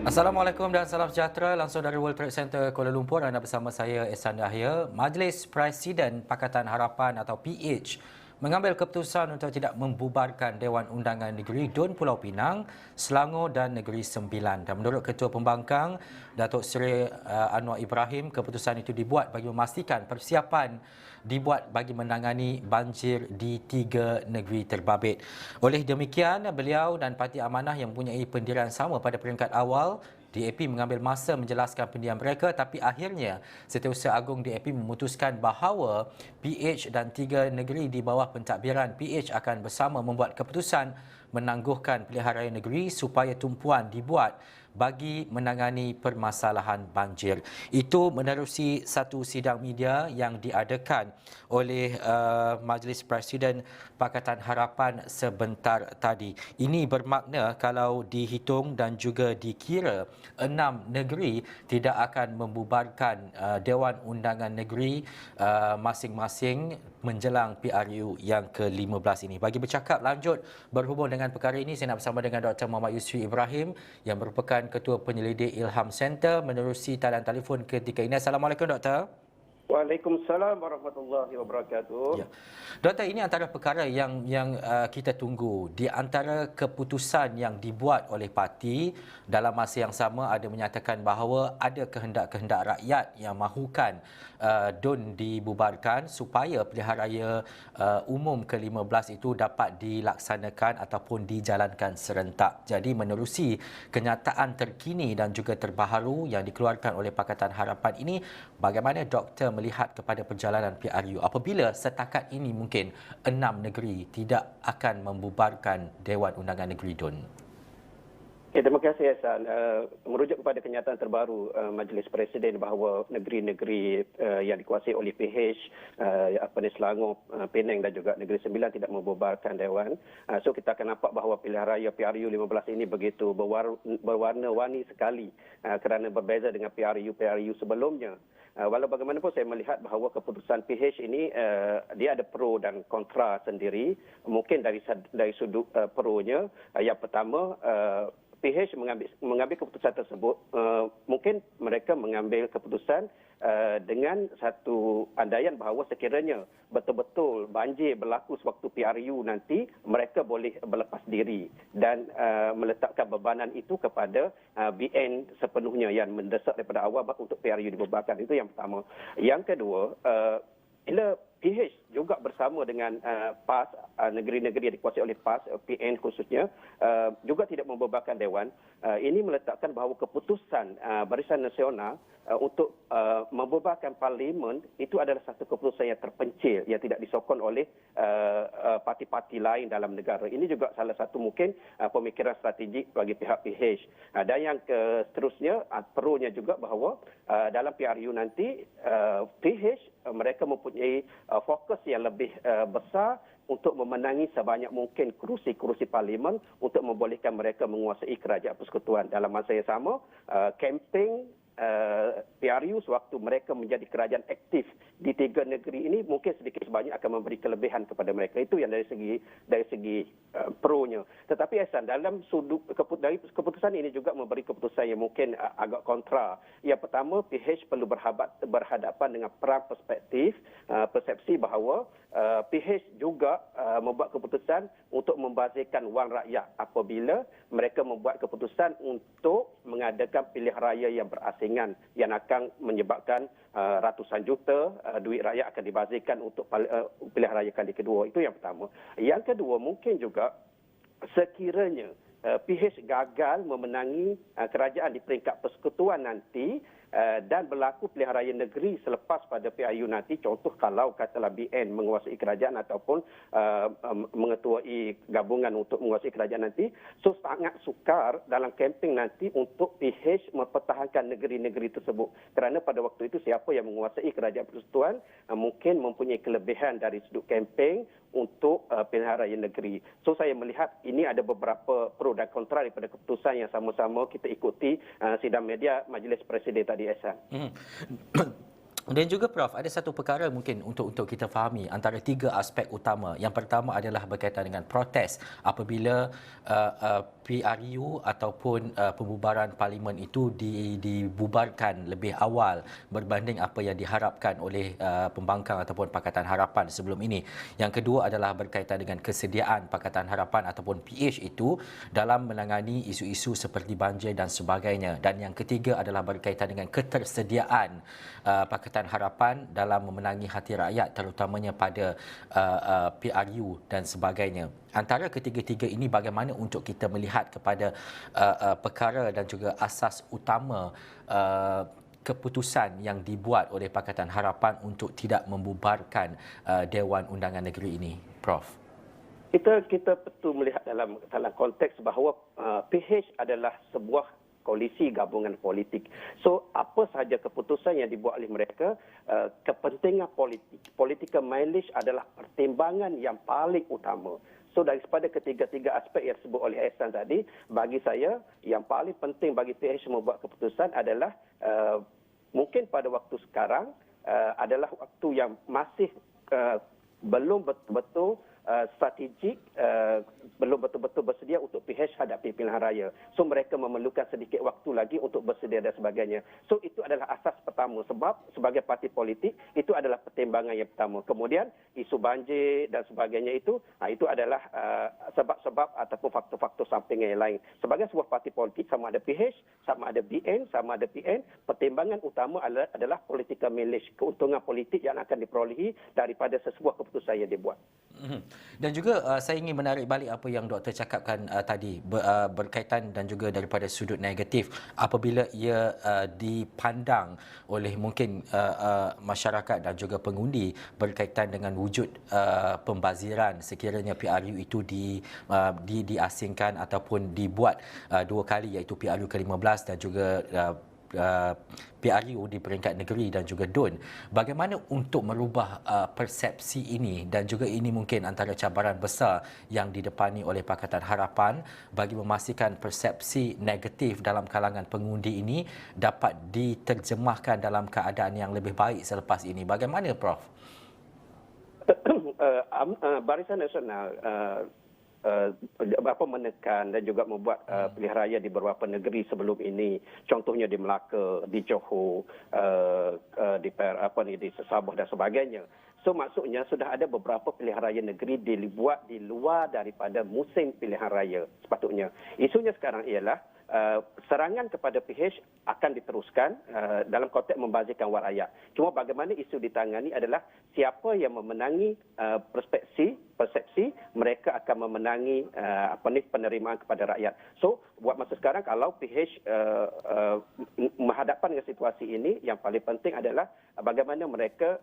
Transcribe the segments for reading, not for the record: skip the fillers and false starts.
Assalamualaikum dan salam sejahtera langsung dari World Trade Center Kuala Lumpur. Anda bersama saya Ehsan Dahlia. Majlis Presiden Pakatan Harapan atau PH mengambil keputusan untuk tidak membubarkan Dewan Undangan Negeri Dun Pulau Pinang, Selangor dan Negeri Sembilan. Dan menurut Ketua Pembangkang Datuk Seri Anwar Ibrahim, keputusan itu dibuat bagi memastikan persiapan dibuat bagi menangani banjir di tiga negeri terbabit. Oleh demikian, beliau dan Parti Amanah yang mempunyai pendirian sama pada peringkat awal, DAP mengambil masa menjelaskan pendirian mereka, tapi akhirnya Setiausaha Agung DAP memutuskan bahawa PH dan tiga negeri di bawah pentadbiran PH akan bersama membuat keputusan menangguhkan pilihan raya negeri supaya tumpuan dibuat bagi menangani permasalahan banjir. Itu menerusi satu sidang media yang diadakan oleh Majlis Presiden Pakatan Harapan sebentar tadi. Ini bermakna kalau dihitung dan juga dikira 6 negeri tidak akan membubarkan Dewan Undangan Negeri masing-masing menjelang PRU yang ke-15 ini. Bagi bercakap lanjut berhubung dengan perkara ini, saya nak bersama dengan Dr. Muhammad Yusri Ibrahim yang merupakan Ketua Penyelidik Ilham Center menerusi talian telefon ketika ini. Assalamualaikum, Doktor. Waalaikumsalam warahmatullahi wabarakatuh. Ya. Doktor, ini antara perkara yang kita tunggu. Di antara keputusan yang dibuat oleh parti dalam masa yang sama ada menyatakan bahawa ada kehendak-kehendak rakyat yang mahukan DUN dibubarkan supaya pilihan raya umum ke-15 itu dapat dilaksanakan ataupun dijalankan serentak. Jadi menerusi kenyataan terkini dan juga terbaharu yang dikeluarkan oleh Pakatan Harapan ini, bagaimana Doktor melihat kepada perjalanan PRU apabila setakat ini mungkin 6 negeri tidak akan membubarkan Dewan Undangan Negeri DUN? Okay, terima kasih Hasan. Merujuk kepada kenyataan terbaru Majlis Presiden bahawa negeri-negeri yang dikuasai oleh PH, Selangor, Penang dan juga Negeri Sembilan tidak membubarkan Dewan. So kita akan nampak bahawa pilihan raya PRU 15 ini begitu berwarna-warni sekali kerana berbeza dengan PRU sebelumnya. Walau bagaimanapun saya melihat bahawa keputusan PH ini dia ada pro dan kontra sendiri. Mungkin dari sudut pro-nya, yang pertama PH mengambil keputusan tersebut, mungkin mereka mengambil keputusan dengan satu andaian bahawa sekiranya betul-betul banjir berlaku sewaktu PRU nanti, mereka boleh berlepas diri dan meletakkan bebanan itu kepada BN sepenuhnya yang mendesak daripada awal untuk PRU dibubarkan. Itu yang pertama. Yang kedua, bila PH juga bersama dengan PAS, negeri-negeri yang dikuasai oleh PAS, PN khususnya, juga tidak membubarkan Dewan. Ini meletakkan bahawa keputusan Barisan Nasional untuk membubarkan Parlimen itu adalah satu keputusan yang terpencil, yang tidak disokong oleh parti-parti lain dalam negara. Ini juga salah satu mungkin pemikiran strategik bagi pihak PH. Dan yang seterusnya, perunya juga bahawa dalam PRU nanti PH mereka mempunyai fokus yang lebih besar untuk memenangi sebanyak mungkin kerusi-kerusi parlimen untuk membolehkan mereka menguasai kerajaan persekutuan. Dalam masa yang sama, kempen PRU sewaktu mereka menjadi kerajaan aktif di tiga negeri ini mungkin sedikit sebanyak akan memberi kelebihan kepada mereka. Itu yang dari segi pro-nya. Tetapi Ehsan, dalam sudut dari keputusan ini juga memberi keputusan yang mungkin agak kontra. Yang pertama, PH perlu berhadapan dengan perang persepsi bahawa PH juga membuat keputusan untuk membazirkan wang rakyat apabila mereka membuat keputusan untuk mengadakan pilihan raya yang berasingan yang akan menyebabkan ratusan juta duit rakyat akan dibazirkan untuk pilihan raya kali kedua. Itu yang pertama. Yang kedua, mungkin juga sekiranya PH gagal memenangi kerajaan di peringkat persekutuan nanti dan berlaku pilihan raya negeri selepas pada PRU nanti, contoh kalau katalah BN menguasai kerajaan ataupun mengetuai gabungan untuk menguasai kerajaan nanti, so sangat sukar dalam kempen nanti untuk PH mempertahankan negeri-negeri tersebut. Kerana pada waktu itu siapa yang menguasai kerajaan persekutuan mungkin mempunyai kelebihan dari sudut kempen untuk pilihan raya negeri. So saya melihat ini ada beberapa pro dan kontra daripada keputusan yang sama-sama kita ikuti sidang media Majlis Presiden tadi, Ehsan. Dan juga Prof, ada satu perkara mungkin untuk kita fahami antara tiga aspek utama. Yang pertama adalah berkaitan dengan protes apabila PRU ataupun pembubaran parlimen itu dibubarkan lebih awal berbanding apa yang diharapkan oleh pembangkang ataupun Pakatan Harapan sebelum ini. Yang kedua adalah berkaitan dengan kesediaan Pakatan Harapan ataupun PH itu dalam menangani isu-isu seperti banjir dan sebagainya. Dan yang ketiga adalah berkaitan dengan ketersediaan Pakatan Harapan dalam memenangi hati rakyat terutamanya pada PRU dan sebagainya. Antara ketiga-tiga ini bagaimana untuk kita melihat kepada perkara dan juga asas utama keputusan yang dibuat oleh Pakatan Harapan untuk tidak membubarkan Dewan Undangan Negeri ini, Prof? Kita perlu melihat dalam konteks bahawa PH adalah sebuah koalisi gabungan politik. So, apa sahaja keputusan yang dibuat oleh mereka, kepentingan political mileage adalah pertimbangan yang paling utama. So, daripada ketiga-tiga aspek yang disebut oleh Ehsan tadi, bagi saya, yang paling penting bagi PH membuat keputusan adalah mungkin pada waktu sekarang adalah waktu yang masih belum betul-betul strategik, belum betul-betul bersedia untuk PH hadapi pilihan raya. So mereka memerlukan sedikit waktu lagi untuk bersedia dan sebagainya. So itu adalah asas pertama, sebab sebagai parti politik itu adalah pertimbangan yang pertama. Kemudian isu banjir dan sebagainya itu adalah sebab-sebab ataupun faktor-faktor sampingan yang lain. Sebagai sebuah parti politik, sama ada PH, sama ada BN, sama ada PN, pertimbangan utama adalah political mileage, keuntungan politik yang akan diperolehi daripada sebuah keputusan yang dibuat. Dan juga saya ingin menarik balik apa yang doktor cakapkan tadi berkaitan dan juga daripada sudut negatif apabila ia dipandang oleh mungkin masyarakat dan juga pengundi berkaitan dengan wujud pembaziran sekiranya PRU itu diasingkan ataupun dibuat dua kali, iaitu PRU ke-15 dan juga PRU di peringkat negeri dan juga DUN. Bagaimana untuk merubah persepsi ini, dan juga ini mungkin antara cabaran besar yang didepani oleh Pakatan Harapan bagi memastikan persepsi negatif dalam kalangan pengundi ini dapat diterjemahkan dalam keadaan yang lebih baik selepas ini. Bagaimana, Prof? Barisan Nasional menekan dan juga membuat pilihan raya di beberapa negeri sebelum ini, contohnya di Melaka, di Johor, di Sabah dan sebagainya. So maksudnya sudah ada beberapa pilihan raya negeri dibuat di luar daripada musim pilihan raya sepatutnya. Isunya sekarang ialah serangan kepada PH akan diteruskan dalam konteks membazirkan wang rakyat. Cuma bagaimana isu ditangani adalah siapa yang memenangi persepsi mereka akan memenangi penerimaan kepada rakyat. So buat masa sekarang kalau PH menghadapkan dengan situasi ini, yang paling penting adalah bagaimana mereka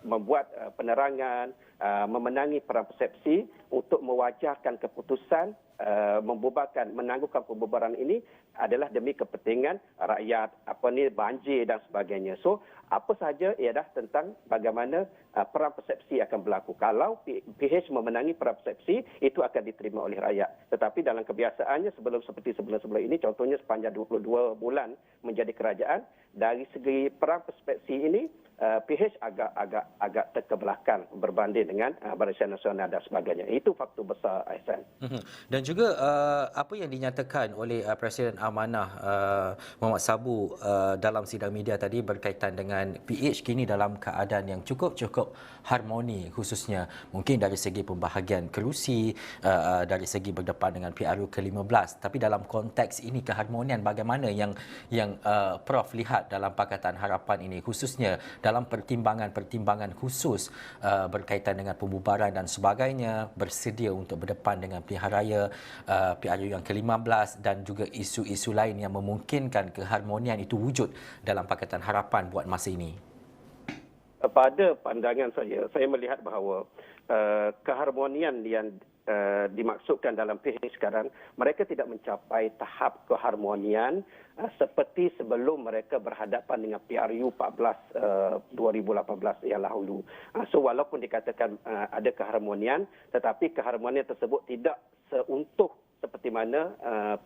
membuat penerangan, memenangi perang persepsi untuk mewajarkan keputusan menangguhkan pembubaran ini adalah demi kepentingan rakyat, banjir dan sebagainya. So, apa sahaja ialah tentang bagaimana perang persepsi akan berlaku. Kalau PH memenangi perang persepsi, itu akan diterima oleh rakyat. Tetapi dalam kebiasaannya seperti sebelum-sebelum ini, contohnya sepanjang 22 bulan menjadi kerajaan, dari segi perang persepsi ini, PH agak terkebelakang berbanding dengan Barisan Nasional dan sebagainya. Itu faktor besar, Ahsan. Dan juga apa yang dinyatakan oleh Presiden Amanah Muhammad Sabu dalam sidang media tadi berkaitan dengan PH kini dalam keadaan yang cukup harmoni, khususnya mungkin dari segi pembahagian kerusi, dari segi berdepan dengan PRU ke-15. Tapi dalam konteks ini, keharmonian bagaimana yang Prof lihat dalam Pakatan Harapan ini, khususnya dalam pertimbangan khusus berkaitan dengan pembubaran dan sebagainya, bersedia untuk berdepan dengan pilihan raya PRU yang ke-15 dan juga isu-isu lain yang memungkinkan keharmonian itu wujud dalam Pakatan Harapan buat masa ini? Pada pandangan saya melihat bahawa keharmonian yang dimaksudkan dalam PH sekarang, mereka tidak mencapai tahap keharmonian seperti sebelum mereka berhadapan dengan PRU 14 2018 yang lalu. So walaupun dikatakan ada keharmonian, tetapi keharmonian tersebut tidak seutuh seperti mana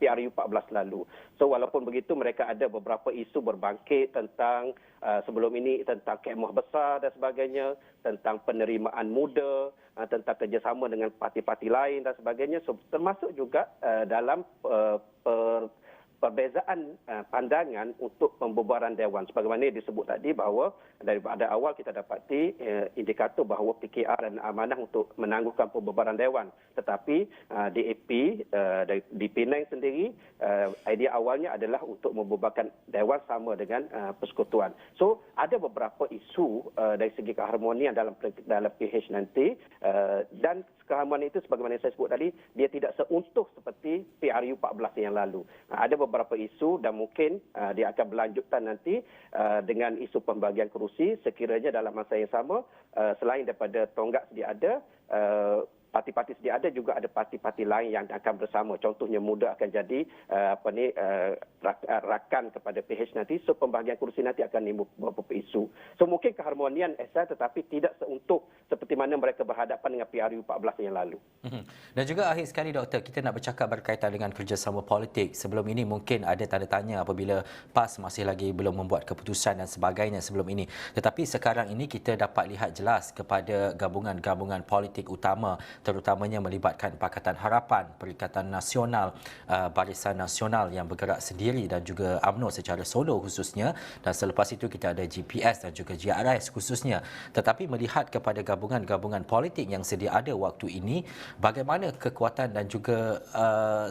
PRU 14 lalu. So walaupun begitu mereka ada beberapa isu berbangkit tentang sebelum ini tentang kemah besar dan sebagainya, tentang penerimaan muda, tentang kerjasama dengan parti-parti lain dan sebagainya. So, termasuk juga dalam perbezaan pandangan untuk pembubaran Dewan. Sebagaimana disebut tadi bahawa daripada awal kita dapati indikator bahawa PKR dan amanah untuk menangguhkan pembubaran Dewan. Tetapi DAP di Penang sendiri, idea awalnya adalah untuk membubarkan Dewan sama dengan persekutuan. So ada beberapa isu dari segi keharmonian dalam PH nanti, dan keharmonian itu sebagaimana saya sebut tadi, dia tidak seutuh seperti PRU 14 yang lalu. Ada beberapa isu dan mungkin dia akan berlanjutkan nanti dengan isu pembagian kerusi sekiranya dalam masa yang sama, selain daripada tonggak sedia ada, parti-parti sedia ada, juga ada parti-parti lain yang akan bersama. Contohnya Muda akan jadi rakan kepada PH nanti. So pembahagian kursi nanti akan timbul beberapa isu. So mungkin keharmonian Ehsan, tetapi tidak seutuh seperti mana mereka berhadapan dengan PRU 14 yang lalu. Dan juga akhir sekali Doktor, kita nak bercakap berkaitan dengan kerjasama politik. Sebelum ini mungkin ada tanda tanya apabila PAS masih lagi belum membuat keputusan dan sebagainya sebelum ini. Tetapi sekarang ini kita dapat lihat jelas kepada gabungan-gabungan politik utama, terutamanya melibatkan Pakatan Harapan, Perikatan Nasional, Barisan Nasional yang bergerak sendiri dan juga UMNO secara solo khususnya, dan selepas itu kita ada GPS dan juga GRS khususnya. Tetapi melihat kepada gabungan-gabungan politik yang sedia ada waktu ini, bagaimana kekuatan dan juga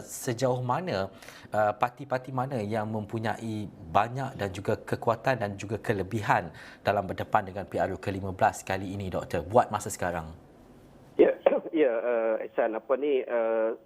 sejauh mana parti-parti mana yang mempunyai banyak dan juga kekuatan dan juga kelebihan dalam berdepan dengan PRU ke-15 kali ini, Doktor, buat masa sekarang? Ehsan,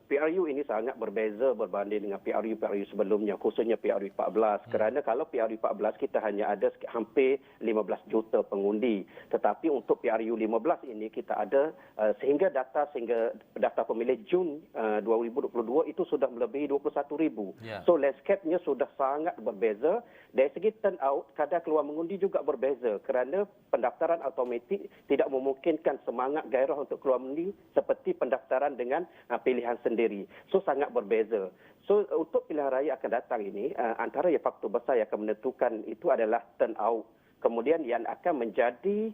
PRU ini sangat berbeza berbanding dengan PRU sebelumnya, khususnya PRU 14. Kerana kalau PRU 14 kita hanya ada hampir 15 juta pengundi. Tetapi untuk PRU 15 ini kita ada sehingga data pemilih Jun 2022 itu sudah melebihi 21,000. So landscape-nya sudah sangat berbeza. Dari segi turnout, kadar keluar mengundi juga berbeza kerana pendaftaran automatik tidak memungkinkan semangat gairah untuk keluar mengundi seperti pendaftaran dengan pilihan sendiri. So sangat berbeza. So untuk pilihan raya akan datang ini, antara yang faktor besar yang akan menentukan itu adalah turnout. Kemudian yang akan menjadi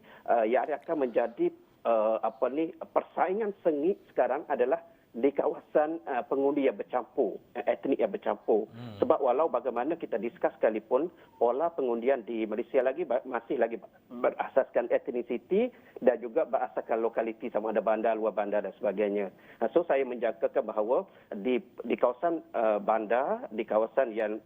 persaingan sengit sekarang adalah di kawasan pengundi yang bercampur, etnik yang bercampur. Sebab walau bagaimana kita diskus sekalipun, pola pengundian di Malaysia masih lagi berasaskan etnisiti dan juga berasaskan lokaliti, sama ada bandar, luar bandar dan sebagainya. So saya menjangkakan bahawa di kawasan bandar, di kawasan yang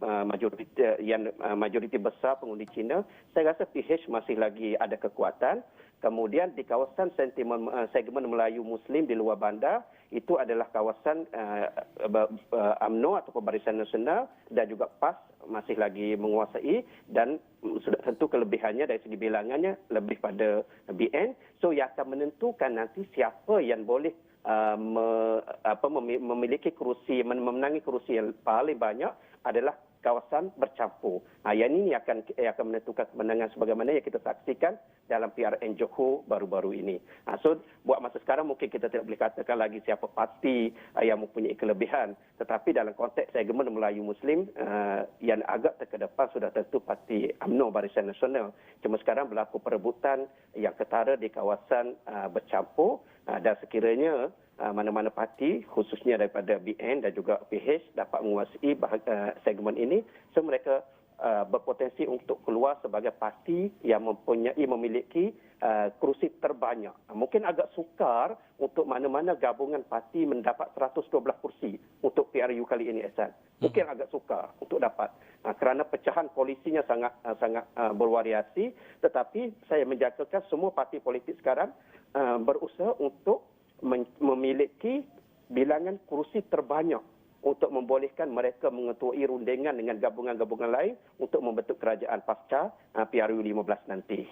majoriti besar pengundi Cina, saya rasa PH masih lagi ada kekuatan. Kemudian di kawasan segmen Melayu Muslim di luar bandar, itu adalah kawasan UMNO atau Barisan Nasional dan juga PAS masih lagi menguasai, dan sudah tentu kelebihannya dari segi bilangannya lebih pada BN. So yang akan menentukan nanti siapa yang boleh memiliki kerusi, memenangi kerusi yang paling banyak adalah kawasan bercampur. Yang ini akan menentukan kemenangan sebagaimana yang kita saksikan dalam PRN Johor baru-baru ini. So buat masa sekarang mungkin kita tidak boleh katakan lagi siapa parti yang mempunyai kelebihan. Tetapi dalam konteks segmen Melayu Muslim yang agak terkedepan sudah tentu parti UMNO Barisan Nasional. Cuma sekarang berlaku perebutan yang ketara di kawasan bercampur, dan sekiranya mana-mana parti khususnya daripada BN dan juga PH dapat menguasai segmen ini, so mereka berpotensi untuk keluar sebagai parti yang memiliki kerusi terbanyak. Mungkin agak sukar untuk mana-mana gabungan parti mendapat 112 kursi untuk PRU kali ini, Ehsan. Mungkin agak sukar untuk dapat kerana pecahan koalisinya sangat bervariasi. Tetapi saya menjangkakan semua parti politik sekarang berusaha untuk memiliki bilangan kursi terbanyak untuk membolehkan mereka mengetuai rundingan dengan gabungan-gabungan lain untuk membentuk kerajaan pasca PRU 15 nanti.